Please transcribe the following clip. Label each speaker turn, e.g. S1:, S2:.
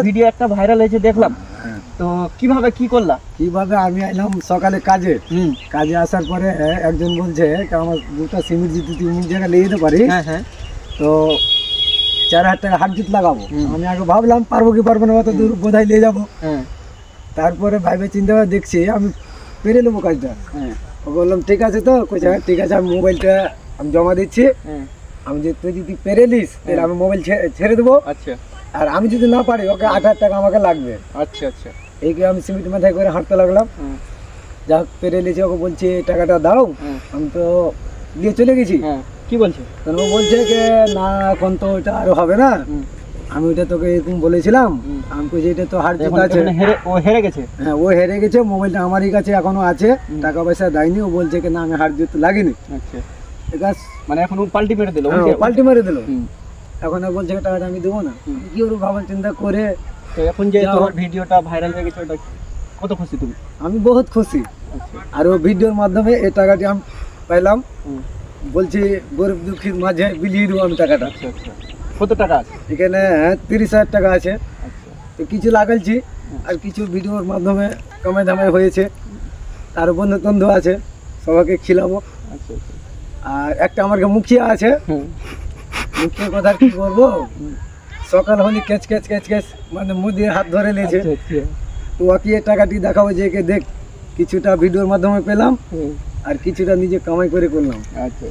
S1: Video একটা viral হয়েছে দেখলাম। তো কিভাবে কি করলা?
S2: কিভাবে আমি এলাম সকালে কাজে কাজে আসার পরে একজন বলছে আমার দুটো সিমেন্ট যদি 3 জায়গায় নিয়ে যেতে পারি, তো 4,000 টাকা হাত জিত লাগাবো। আমি আগে ভাবলাম পারবো কি পারবো না, অত দূর বোধহয় নিয়ে যাবো। তারপরে ভাইবে চিন্তা করে দেখছি আমি পেরে নেবো কাজটা। ও বললাম ঠিক আছে, তো কইছে ঠিক আছে, আমি মোবাইলটা আমি জমা দিচ্ছি। আমি যে তুই যদি পেরে নিস তাহলে আমি মোবাইল ছেড়ে দেবো।
S1: আচ্ছা।
S2: আর আমি যদি না পারি ওকে 8,000 টাকা আমাকে লাগবে।
S1: আচ্ছা আচ্ছা।
S2: এইকে আমি সিমেন্ট মাথায় করে হাঁটতে লাগলাম। যা পেরে নিয়েছি, ওকে বলছি টাকাটা দাও। আমি তো দিয়ে চলে গেছি।
S1: কি বলছে?
S2: তখন ও বলছে যে না, এখন তো ওইটা আর হবে না, আমি ওইটা তোকে এরকম বলেছিলাম। আমি কইছি এটা তো হার জিত আছে।
S1: ও হেরে গেছে?
S2: হ্যাঁ, ও হেরে গেছে। মোবাইলটা আমারই কাছে এখনো আছে, টাকা পয়সা দেয়নি। ও বলছে কি না আমি হার জিত লাগিনি।
S1: আচ্ছা।
S2: ঠিক আছে,
S1: মানে এখন ও পাল্টি মেরে দিল?
S2: পাল্টি মেরে দিল। এখন ও বলছে টাকাটা আমি দেবো না। কি ওর ভাবনা চিন্তা করে।
S1: তো এখন যে তোমার ভিডিওটা ভাইরাল হয়ে গেছে, ওটা কত খুশি তুমি?
S2: আমি বহুত খুশি। আর ও ভিডিওর মাধ্যমে এই টাকাটি আমি পাইলাম। বলছি গরিব দুঃখীর মাঝে বিলিয়ে দেবো আমি টাকাটা।
S1: আচ্ছা আচ্ছা। কত টাকা আছে
S2: এখানে? 30,000 টাকা আছে। তো কিছু লাগাইছি, আর কিছু ভিডিওর মাধ্যমে কামাই দামাই হয়েছে। তার বন্ধু বন্ধু আছে, সবাইকে খিলাবো।
S1: আচ্ছা আচ্ছা।
S2: আর একটা আমার মুখিয়া আছে, মুখিয়ার কথা কি বলবো, সকাল হলে ক্যাচ ক্যাচ ক্যাচ ক্যাচ মানে মুদির হাত ধরে নিয়েছে। তো ওকে এই টাকাটি দেখাবো যে একে দেখ, কিছুটা ভিডিওর মাধ্যমে পেলাম আর কিছুটা নিজে কামাই করে করলাম।
S1: আচ্ছা।